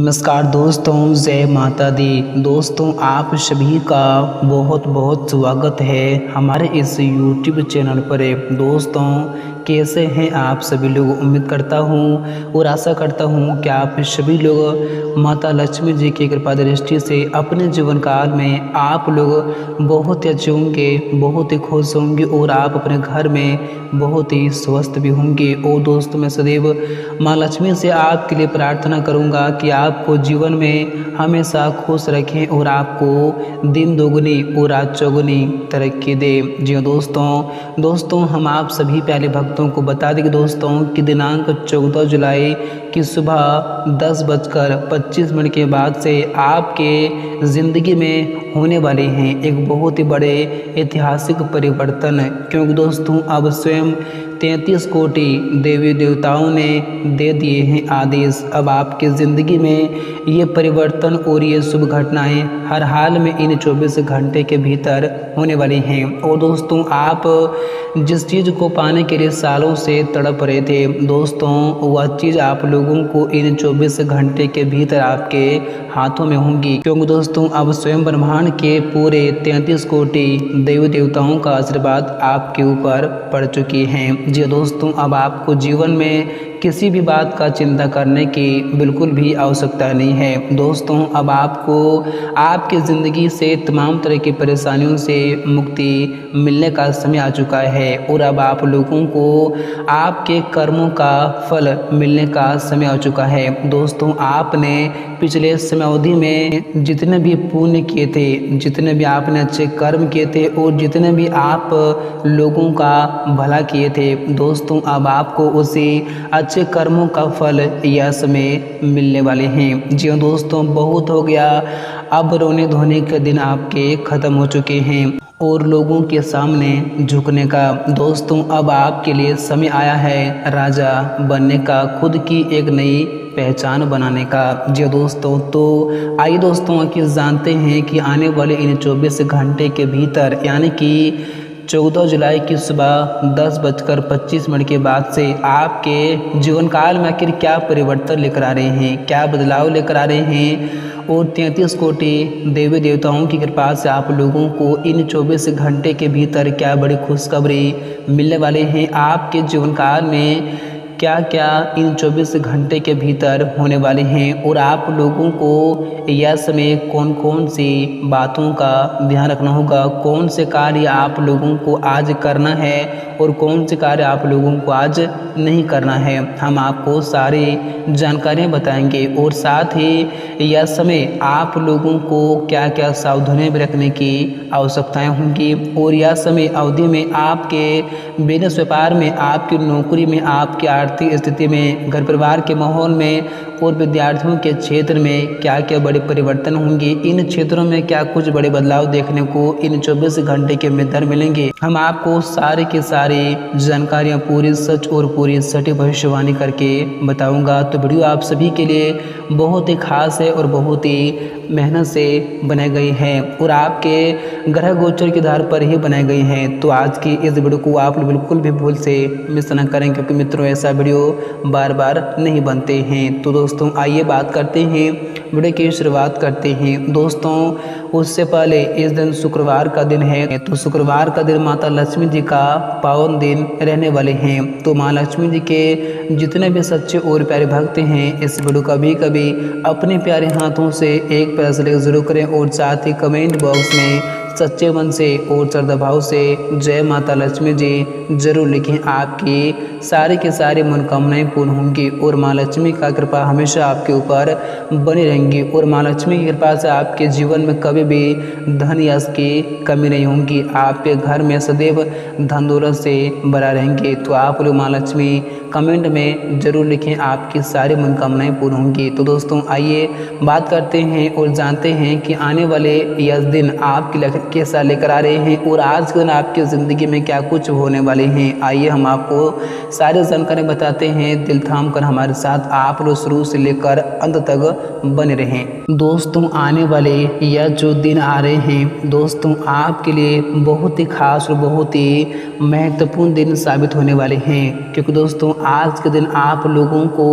नमस्कार दोस्तों, जय माता दी। दोस्तों, आप सभी का बहुत बहुत स्वागत है हमारे इस YouTube चैनल पर। दोस्तों, कैसे हैं आप सभी लोग? उम्मीद करता हूँ और आशा करता हूँ कि आप सभी लोग माता लक्ष्मी जी की कृपा दृष्टि से अपने जीवन काल में आप लोग बहुत ही अच्छे होंगे, बहुत ही खुश होंगे और आप अपने घर में बहुत ही स्वस्थ भी होंगे। और दोस्तों, मैं सदैव माँ लक्ष्मी से आपके लिए प्रार्थना करूँगा कि आपको जीवन में हमेशा खुश रखें और आपको दिन दोगुनी और रात चौगुनी तरक्की दे। जी दोस्तों, हम आप सभी प्यारे भक्तों को बता दें कि दोस्तों कि दिनांक 14 जुलाई की सुबह 10:25 के बाद से आपके ज़िंदगी में होने वाले हैं एक बहुत ही बड़े ऐतिहासिक परिवर्तन। क्योंकि दोस्तों अब स्वयं 33 कोटि देवी देवताओं ने दे दिए हैं आदेश। अब आपकी ज़िंदगी में ये परिवर्तन और ये शुभ घटनाएं हर हाल में इन 24 घंटे के भीतर होने वाली हैं। और दोस्तों, आप जिस चीज़ को पाने के लिए सालों से तड़प रहे थे दोस्तों, वह चीज़ आप लोगों को इन 24 घंटे के भीतर आपके हाथों में होंगी। क्योंकि दोस्तों अब स्वयं ब्रह्मांड के पूरे 33 कोटि देवी देवताओं का आशीर्वाद आपके ऊपर पड़ चुकी हैं। जी दोस्तों, अब आपको जीवन में किसी भी बात का चिंता करने की बिल्कुल भी आवश्यकता नहीं है। दोस्तों, अब आपको आपकी ज़िंदगी से तमाम तरह की परेशानियों से मुक्ति मिलने का समय आ चुका है और अब आप लोगों को आपके कर्मों का फल मिलने का समय आ चुका है। दोस्तों, आपने पिछले समय अवधि में जितने भी पुण्य किए थे, जितने भी आपने अच्छे कर्म किए थे और जितने भी आप लोगों का भला किए थे दोस्तों, अब आपको उसी अच्छे कर्मों का फल यह समय मिलने वाले हैं। जी दोस्तों, बहुत हो गया, अब रोने धोने के दिन आपके ख़त्म हो चुके हैं और लोगों के सामने झुकने का। दोस्तों, अब आपके लिए समय आया है राजा बनने का, खुद की एक नई पहचान बनाने का। जी दोस्तों, तो आइए दोस्तों कि जानते हैं कि आने वाले इन 24 घंटे के भीतर यानी कि 14 जुलाई की सुबह 10:25 के बाद से आपके जीवन काल में आखिर क्या परिवर्तन लेकर आ रहे हैं, क्या बदलाव लेकर आ रहे हैं और 33 कोटि देवी देवताओं की कृपा से आप लोगों को इन 24 घंटे के भीतर क्या बड़ी खुशखबरी मिलने वाले हैं। आपके जीवन काल में क्या क्या इन 24 घंटे के भीतर होने वाले हैं और आप लोगों को यह समय कौन कौन सी बातों का ध्यान रखना होगा, कौन से कार्य आप लोगों को आज करना है और कौन से कार्य आप लोगों को आज नहीं करना है, हम आपको सारी जानकारियाँ बताएंगे। और साथ ही यह समय आप लोगों को क्या क्या सावधानियाँ भी रखने की आवश्यकताएँ होंगी और यह समय अवधि में आपके बिजनेस व्यापार में, आपकी नौकरी में, आपकी आर्थिक स्थिति में, घर परिवार के माहौल में और विद्यार्थियों के क्षेत्र में क्या क्या बड़े परिवर्तन होंगे, इन क्षेत्रों में क्या कुछ बड़े बदलाव देखने को इन 24 घंटे के भीतर मिलेंगे। हम आपको सारे की सारी जानकारियां पूरी सच और पूरी सटीक भविष्यवाणी करके बताऊंगा। तो वीडियो आप सभी के लिए बहुत ही खास है और बहुत ही मेहनत से बनाई गई है और आपके ग्रह गोचर के आधार पर ही बनाई गई हैं। तो आज की इस वीडियो को आप बिल्कुल भी भूल से मिस न करें, क्योंकि मित्रों ऐसा वीडियो बार बार नहीं बनते हैं। तो दोस्तों आइए बात करते हैं, वीडियो की शुरुआत करते हैं। दोस्तों, उससे पहले इस दिन शुक्रवार का दिन है, तो शुक्रवार का दिन माता लक्ष्मी जी का पावन दिन रहने वाले हैं। तो माँ लक्ष्मी जी के जितने भी सच्चे और प्यारे भक्त हैं इस वीडियो का कभी अपने प्यारे हाथों से एक प्यारा सा लाइक जरूर करें और साथ ही कमेंट बॉक्स में सच्चे मन से और श्रद्धा भाव से जय माता लक्ष्मी जी जरूर लिखें। आपकी सारी के सारी मनोकामनाएं पूर्ण होंगी और माँ लक्ष्मी का कृपा हमेशा आपके ऊपर बनी रहेंगी और माँ लक्ष्मी की कृपा से आपके जीवन में कभी भी धन यश की कमी नहीं होगी। आपके घर में सदैव धन दौलत से भरा रहेंगे। तो आप लोग माँ लक्ष्मी कमेंट में जरूर लिखें, आपकी सारी मनोकामनाएं पूर्ण होंगी। तो दोस्तों आइए बात करते हैं और जानते हैं कि आने वाले यह दिन आपके कैसा लेकर आ रहे हैं और आज के दिन आपकी ज़िंदगी में क्या कुछ होने वाले हैं। आइए हम आपको सारी जानकारी बताते हैं। दिल थाम कर हमारे साथ आप लोग शुरू से लेकर अंत तक बने रहें। दोस्तों आने वाले यह जो दिन आ रहे हैं दोस्तों आपके लिए बहुत ही खास और बहुत ही महत्वपूर्ण दिन साबित होने वाले हैं, क्योंकि दोस्तों आज के दिन आप लोगों को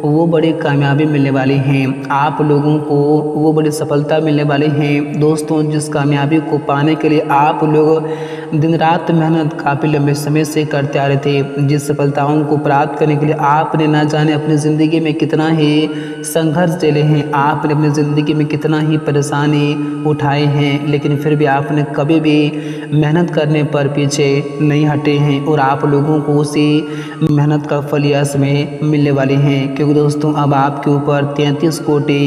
वो बड़ी कामयाबी मिलने वाली हैं, आप लोगों को वो बड़ी सफलता मिलने वाली हैं। दोस्तों जिस कामयाबी को पाने के लिए आप लोग दिन रात मेहनत काफ़ी लंबे समय से करते आ रहे थे, जिस सफलताओं को प्राप्त करने के लिए आपने ना जाने अपनी ज़िंदगी में कितना ही संघर्ष झेले हैं, आपने अपनी ज़िंदगी में कितना ही परेशानी उठाए हैं, लेकिन फिर भी आपने कभी भी मेहनत करने पर पीछे नहीं हटे हैं और आप लोगों को उसी मेहनत का फल यश में मिलने वाले हैं। क्योंकि दोस्तों अब आपके ऊपर 33 कोटि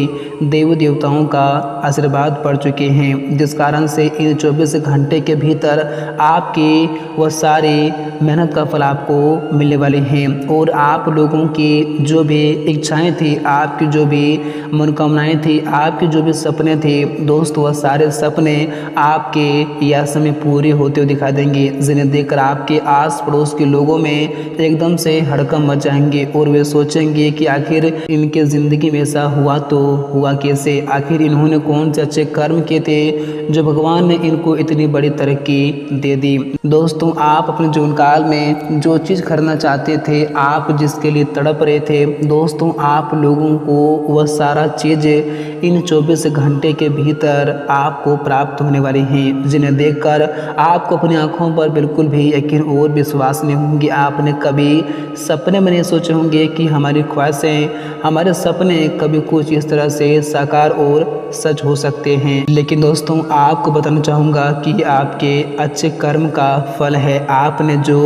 देवी देवताओं का आशीर्वाद पड़ चुके हैं, जिस कारण से इन 24 घंटे के भीतर आपकी वह सारी मेहनत का फल आपको मिलने वाले हैं और आप लोगों की जो भी इच्छाएं थी, आपकी जो भी मनोकामनाएं थी, आपके जो भी सपने थे दोस्तों, वह सारे सपने आपके यश में पूरे होते हुए दिखा देंगे, जिन्हें देखकर आपके आस पड़ोस के लोगों में एकदम से हड़कंप मच जाएंगे और वे सोचेंगे कि आखिर इनके ज़िंदगी में ऐसा हुआ तो हुआ कैसे, आखिर इन्होंने कौन से अच्छे कर्म किए थे जो भगवान ने इनको इतनी बड़ी तरक्की दे दी। दोस्तों आप अपने जीवन काल में जो चीज़ खरीदना चाहते थे, आप जिसके लिए तड़प रहे थे दोस्तों, आप लोगों को वह सारा चीज़ इन 24 घंटे के भीतर आपको प्राप्त होने वाली हैं, जिन्हें देखकर आपको अपनी आंखों पर बिल्कुल भी यकीन और विश्वास नहीं होंगे। आपने कभी सपने में नहीं सोचे होंगे कि हमारी ख्वाहिशें, हमारे सपने कभी कुछ इस तरह से साकार और सच हो सकते हैं। लेकिन दोस्तों आपको बताना चाहूँगा कि आपके अच्छे कर्म का फल है, आपने जो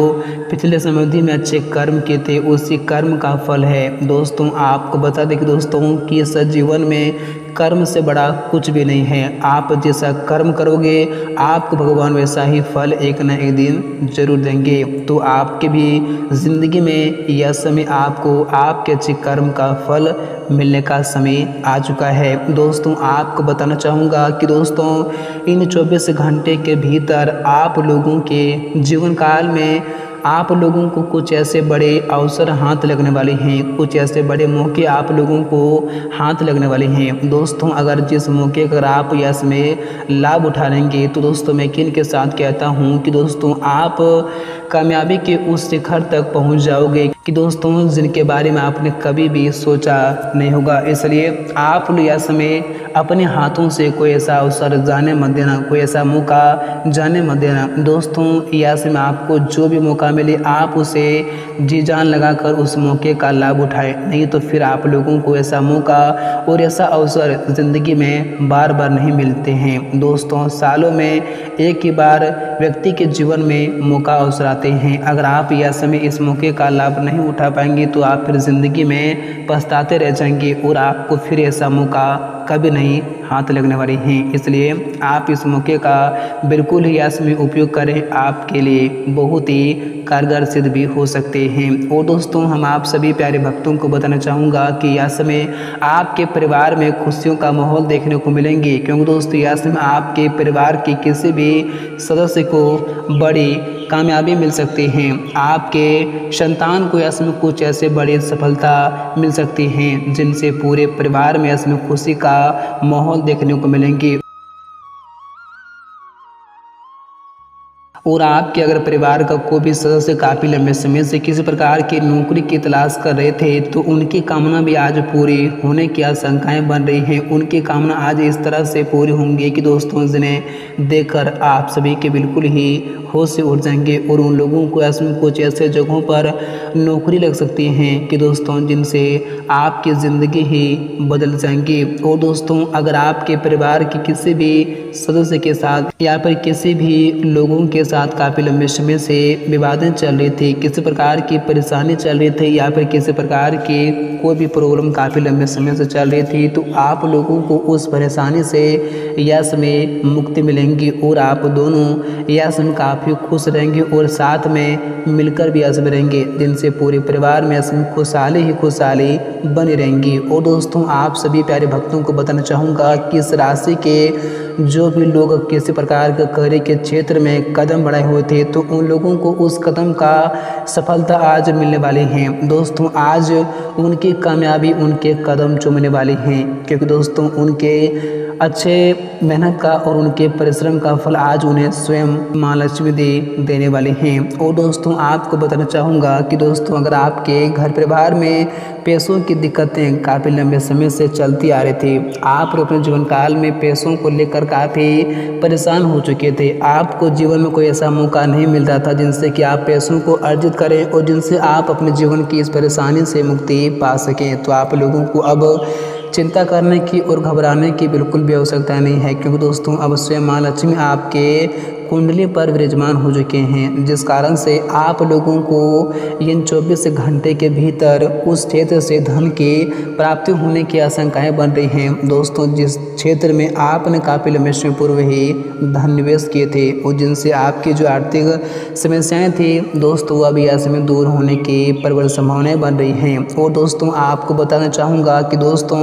पिछले समृद्धि में अच्छे कर्म किए थे उसी कर्म का फल है। दोस्तों आपको बता दें कि दोस्तों कि इस जीवन में कर्म से बड़ा कुछ भी नहीं है, आप जैसा कर्म करोगे आपको भगवान वैसा ही फल एक न एक दिन जरूर देंगे। तो आपके भी ज़िंदगी में यह समय आपको आपके अच्छे कर्म का फल मिलने का समय आ चुका है। दोस्तों आपको बताना चाहूँगा कि दोस्तों इन 24 घंटे के भीतर आप लोगों के जीवन काल में आप लोगों को कुछ ऐसे बड़े अवसर हाथ लगने वाले हैं, कुछ ऐसे बड़े मौके आप लोगों को हाथ लगने वाले हैं। दोस्तों अगर जिस मौके का आप यश में लाभ उठा लेंगे तो दोस्तों मैं यकीन के साथ कहता हूं कि दोस्तों आप कामयाबी के उस शिखर तक पहुंच जाओगे कि दोस्तों जिनके बारे में आपने कभी भी सोचा नहीं होगा। इसलिए आप लोग यह समय अपने हाथों से कोई ऐसा अवसर जाने मत देना, कोई ऐसा मौका जाने मत देना। दोस्तों यह समय आपको जो भी मौका मिले आप उसे जी जान लगाकर उस मौके का लाभ उठाएं, नहीं तो फिर आप लोगों को ऐसा मौका और ऐसा अवसर ज़िंदगी में बार बार नहीं मिलते हैं। दोस्तों सालों में एक ही बार व्यक्ति के जीवन में मौका अवसर आते हैं, अगर आप यह समय इस मौके का लाभ नहीं उठा पाएंगे तो आप फिर ज़िंदगी में पछताते रह जाएंगे और आपको फिर ऐसा मौका कभी नहीं हाथ लगने वाली हैं। इसलिए आप इस मौके का बिल्कुल ही यश में उपयोग करें, आपके लिए बहुत ही कारगर सिद्ध भी हो सकते हैं। और दोस्तों हम आप सभी प्यारे भक्तों को बताना चाहूँगा कि यह समय आपके परिवार में खुशियों का माहौल देखने को मिलेंगे, क्योंकि दोस्तों यह समय आपके परिवार के किसी भी सदस्य को बड़ी कामयाबी मिल सकती हैं, आपके संतान को इसमें कुछ ऐसे बड़ी सफलता मिल सकती हैं जिनसे पूरे परिवार में इसमें खुशी का माहौल देखने को मिलेंगे। और आपके अगर परिवार का कोई भी सदस्य काफ़ी लंबे समय से किसी प्रकार की नौकरी की तलाश कर रहे थे तो उनकी कामना भी आज पूरी होने की आशंकाएं बन रही हैं। उनकी कामना आज इस तरह से पूरी होंगी कि दोस्तों जिन्हें देखकर आप सभी के बिल्कुल ही होश से उठ जाएंगे और उन लोगों को इसमें कुछ ऐसे जगहों पर नौकरी लग सकती हैं कि दोस्तों जिनसे आपकी ज़िंदगी ही बदल जाएंगी। और दोस्तों अगर आपके परिवार के किसी भी सदस्य के साथ या फिर किसी भी लोगों के साथ साथ काफ़ी लंबे समय से विवादें चल रही थी, किसी प्रकार की परेशानी चल रही थी या फिर किसी प्रकार की कोई भी प्रॉब्लम काफ़ी लंबे समय से चल रही थी, तो आप लोगों को उस परेशानी से यश में मुक्ति मिलेंगी और आप दोनों यश में काफ़ी खुश रहेंगे और साथ में मिलकर भी यश में रहेंगे, जिनसे पूरे परिवार में यश में खुशहाली ही खुशहाली बनी रहेंगी। और दोस्तों आप सभी प्यारे भक्तों को बताना चाहूँगा कि इस राशि के जो भी लोग किसी प्रकार के कार्य के क्षेत्र में कदम बढ़ाए हुए थे, तो उन लोगों को उस कदम का सफलता आज मिलने वाली हैं। दोस्तों आज उनकी कामयाबी उनके कदम चूमने वाली हैं, क्योंकि दोस्तों उनके अच्छे मेहनत का और उनके परिश्रम का फल आज उन्हें स्वयं माँ लक्ष्मी देने वाले हैं। और दोस्तों आपको बताना चाहूँगा कि दोस्तों अगर आपके घर परिवार में पैसों की दिक्कतें काफ़ी लंबे समय से चलती आ रही थी, आप अपने जीवन काल में पैसों को लेकर काफ़ी परेशान हो चुके थे, आपको जीवन में कोई ऐसा मौका नहीं मिल रहा था जिनसे कि आप पैसों को अर्जित करें और जिनसे आप अपने जीवन की इस परेशानी से मुक्ति पा सकें, तो आप लोगों को अब चिंता करने की और घबराने की बिल्कुल भी आवश्यकता नहीं है, क्योंकि दोस्तों अब स्वयं माँ लक्ष्मी आपके कुंडली पर विराजमान हो चुके हैं, जिस कारण से आप लोगों को इन 24 घंटे के भीतर उस क्षेत्र से धन की प्राप्ति होने की आशंकाएं बन रही हैं। दोस्तों जिस क्षेत्र में आपने काफ़ी लंबे समय पूर्व ही धन निवेश किए थे और जिनसे आपकी जो आर्थिक समस्याएं थी दोस्तों अब यह समय दूर होने की प्रबल संभावनाएं बन रही हैं। और दोस्तों आपको बताना चाहूँगा कि दोस्तों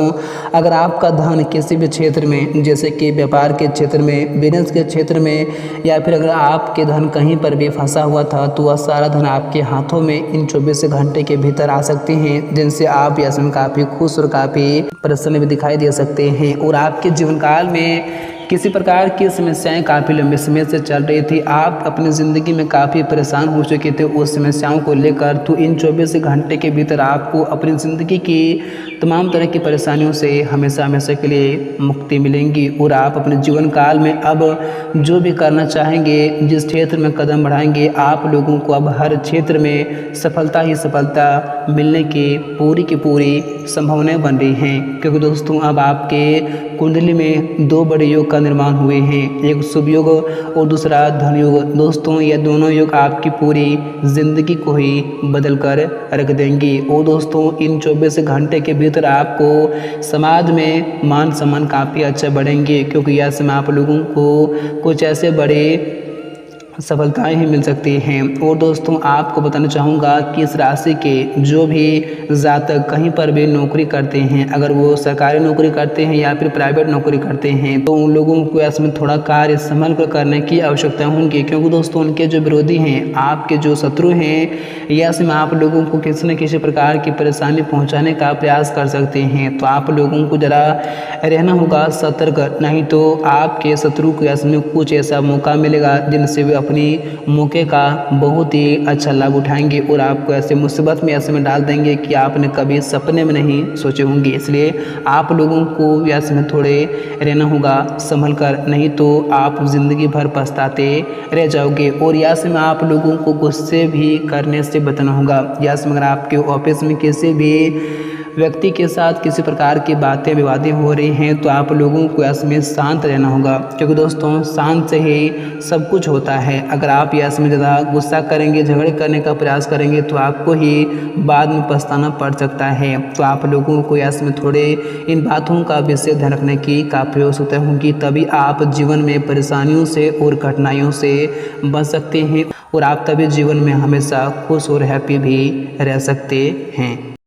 अगर आपका धन किसी भी क्षेत्र में, जैसे कि व्यापार के क्षेत्र में, बिजनेस के क्षेत्र में, या फिर अगर आपके धन कहीं पर भी फंसा हुआ था, तो वह सारा धन आपके हाथों में इन 24 घंटे के भीतर आ सकते हैं, जिनसे आप यह समय काफ़ी खुश और काफ़ी प्रसन्न भी दिखाई दे सकते हैं। और आपके जीवन काल में किसी प्रकार की समस्याएं काफ़ी लंबे समय से चल रही थी, आप अपनी ज़िंदगी में काफ़ी परेशान हो चुके थे उस समस्याओं को लेकर, तो इन 24 घंटे के भीतर आपको अपनी ज़िंदगी की तमाम तरह की परेशानियों से हमेशा हमेशा के लिए मुक्ति मिलेंगी। और आप अपने जीवन काल में अब जो भी करना चाहेंगे, जिस क्षेत्र में कदम बढ़ाएंगे, आप लोगों को अब हर क्षेत्र में सफलता ही सफलता मिलने की पूरी संभावनाएं बन रही हैं, क्योंकि दोस्तों अब आपके कुंडली में 2 बड़े योग का निर्माण हुए हैं, एक शुभ योग और दूसरा धन योग। दोस्तों ये दोनों योग आपकी पूरी जिंदगी को ही बदल कर रख देंगी। और दोस्तों इन 24 घंटे के भीतर आपको समाज में मान सम्मान काफ़ी अच्छा बढ़ेंगे, क्योंकि यह समय आप लोगों को कुछ ऐसे बड़े सफलताएं ही मिल सकती हैं। और दोस्तों आपको बताना चाहूँगा कि इस राशि के जो भी जातक कहीं पर भी नौकरी करते हैं, अगर वो सरकारी नौकरी करते हैं या फिर प्राइवेट नौकरी करते हैं, तो उन लोगों को इसमें थोड़ा कार्य संभल कर करने की आवश्यकता होगी, क्योंकि दोस्तों उनके जो विरोधी हैं, आपके जो शत्रु हैं, या इसमें आप लोगों को किसी न किसी प्रकार की परेशानी पहुँचाने का प्रयास कर सकते हैं। तो आप लोगों को ज़रा रहना होगा सतर्क, नहीं तो आपके शत्रु को इसमें कुछ ऐसा मौका मिलेगा जिनसे वे अपनी मौके का बहुत ही अच्छा लाभ उठाएंगे और आपको ऐसे मुसीबत में ऐसे में डाल देंगे कि आपने कभी सपने में नहीं सोचे होंगे। इसलिए आप लोगों को ऐसे में थोड़े रहना होगा संभल कर, नहीं तो आप जिंदगी भर पछताते रह जाओगे। और ऐसे में आप लोगों को गुस्से भी करने से बचना होगा। ऐसे में अगर आपके ऑफिस में किसी भी व्यक्ति के साथ किसी प्रकार की बातें विवादें हो रही हैं, तो आप लोगों को इसमें शांत रहना होगा, क्योंकि दोस्तों शांत से ही सब कुछ होता है। अगर आप इसमें ज़्यादा गुस्सा करेंगे, झगड़े करने का प्रयास करेंगे, तो आपको ही बाद में पछताना पड़ सकता है। तो आप लोगों को इसमें थोड़े इन बातों का विशेष ध्यान रखने की काफ़ी आवश्यकता होगी, तभी आप जीवन में परेशानियों से और कठिनाइयों से बच सकते हैं और आप तभी जीवन में हमेशा खुश और हैप्पी भी रह सकते हैं।